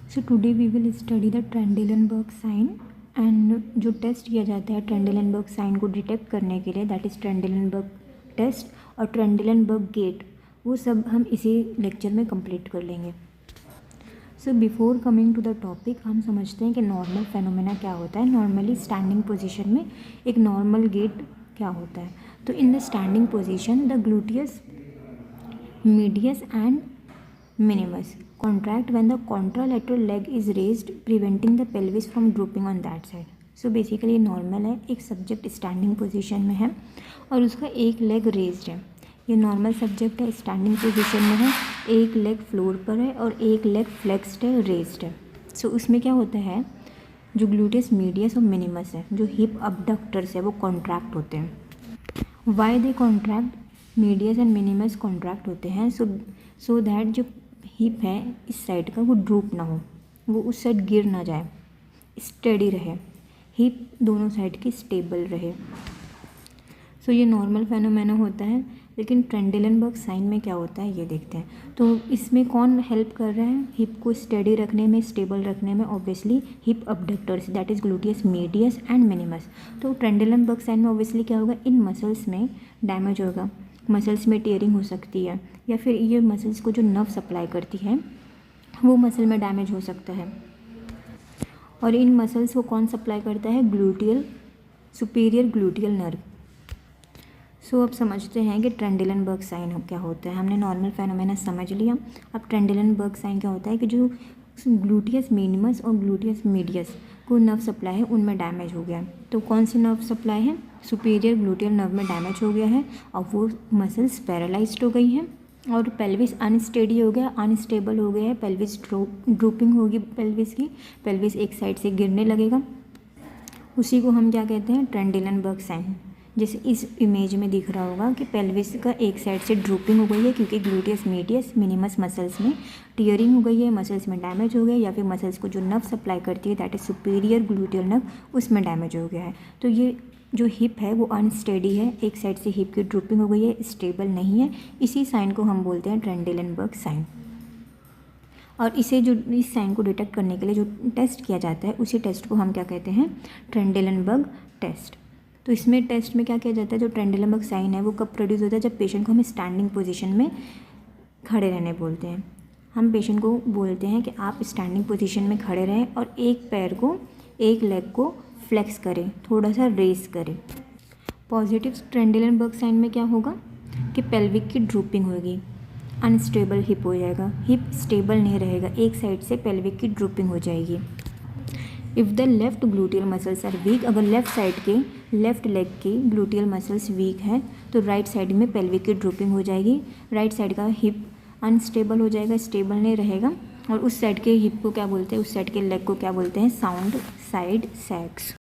So today we will study the Trendelenburg sign and जो test किया जाता है ट्रेंडेलेनबर्ग साइन को डिटेक्ट करने के लिए, दैट इज़ ट्रेंडेलेनबर्ग टेस्ट और ट्रेंडेलेनबर्ग गेट, वो सब हम इसी लेक्चर में कंप्लीट कर लेंगे। So before coming to the topic, हम समझते हैं कि नॉर्मल फेनोमेना क्या होता है। नॉर्मली स्टैंडिंग पोजीशन में एक नॉर्मल गेट क्या होता है। तो in the standing position the gluteus medius and minimus contract when the contralateral leg is raised, preventing the pelvis from drooping on that side. So basically normal है, एक subject standing position में है और उसका एक लेग रेज्ड है। ये normal subject है, स्टैंडिंग पोजीशन में है, एक लेग फ्लोर पर है और एक लेग फ्लेक्स्ड है, रेज्ड है। सो उसमें क्या होता है, जो ग्लूटियस मीडियस और मिनिमस है, जो हिप अबडक्टर्स है, वो कॉन्ट्रैक्ट होते हैं। Why they contract, medius and minimus contract होते हैं सो दैट जो हिप है इस साइड का वो ड्रूप ना हो, वो उस साइड गिर ना जाए, स्टेडी रहे, हिप दोनों साइड की स्टेबल रहे। सो ये नॉर्मल फेनोमेना होता है। लेकिन ट्रेंडेलेनबर्ग साइन में क्या होता है ये देखते हैं। तो इसमें कौन हेल्प कर रहा है हिप को स्टेडी रखने में, स्टेबल रखने में? Obviously hip abductors, that is gluteus medius and minimus. तो ट्रेंडेलेनबर्ग साइन में ऑब्वियसली क्या होगा, इन मसल्स में डैमेज होगा, मसल्स में टीयरिंग हो सकती है, या फिर ये मसल्स को जो नर्व सप्लाई करती है वो मसल में डैमेज हो सकता है। और इन मसल्स को कौन सप्लाई करता है? Gluteal, superior gluteal nerve. So अब समझते हैं कि ट्रेंडेलेनबर्ग साइन क्या होता है। हमने नॉर्मल फेनोमेना समझ लिया। अब ट्रेंडेलेनबर्ग साइन क्या होता है कि जो ग्लूटियस मिनिमस और ग्लूटियस मीडियस को नर्व सप्लाई है उनमें डैमेज हो गया। तो कौन सी नर्व सप्लाई है? सुपीरियर ग्लूटियल नर्व में डैमेज हो गया है और वो मसल्स पैरालाइज्ड हो गई हैं और पेल्विस अनस्टेडी हो गया, अनस्टेबल हो गया है, पेल्विस ड्रूपिंग होगी, पेल्विस की पेल्विस एक साइड से गिरने लगेगा। उसी को हम क्या कहते हैं? ट्रेंडेलेनबर्ग साइन। जैसे इस इमेज में दिख रहा होगा कि पेल्विस का एक साइड से ड्रूपिंग हो गई है क्योंकि ग्लूटियस मीडियस मिनिमस मसल्स में टीयरिंग हो गई है, मसल्स में डैमेज हो गया, या फिर मसल्स को जो नर्व सप्लाई करती है that is superior gluteal nerve उसमें डैमेज हो गया है। तो ये जो हिप है वो अनस्टेडी है, एक साइड से हिप की ड्रूपिंग हो गई है, स्टेबल नहीं है। इसी साइन को हम बोलते हैं ट्रेंडेलेनबर्ग साइन। और इसे जो इस साइन को डिटेक्ट करने के लिए जो टेस्ट किया जाता है उसी टेस्ट को हम क्या कहते हैं? ट्रेंडेलेनबर्ग टेस्ट। तो इसमें टेस्ट में क्या किया जाता है, जो ट्रेंडेलेनबर्ग साइन है वो कब प्रोड्यूस होता है? जब पेशेंट को हम स्टैंडिंग पोजीशन में खड़े रहने बोलते हैं। हम पेशेंट को बोलते हैं कि आप स्टैंडिंग पोजीशन में खड़े रहें और एक पैर को, एक लेग को फ्लेक्स करें, थोड़ा सा रेस करें। पॉजिटिव ट्रेंडेलेनबर्ग साइन में क्या होगा कि पेल्विक की ड्रूपिंग होगी, अनस्टेबल हिप हो जाएगा, हिप स्टेबल नहीं रहेगा, एक साइड से पेल्विक की ड्रूपिंग हो जाएगी। If the left gluteal muscles are weak, अगर लेफ्ट साइड के, लेफ्ट लेग की ग्लूटियल मसल्स वीक है तो राइट साइड में पेल्विक की ड्रूपिंग हो जाएगी, राइट साइड का हिप अनस्टेबल हो जाएगा, स्टेबल नहीं रहेगा। और उस साइड के हिप को क्या बोलते हैं, उस साइड के लेग को क्या बोलते हैं? Sound side सैग्स।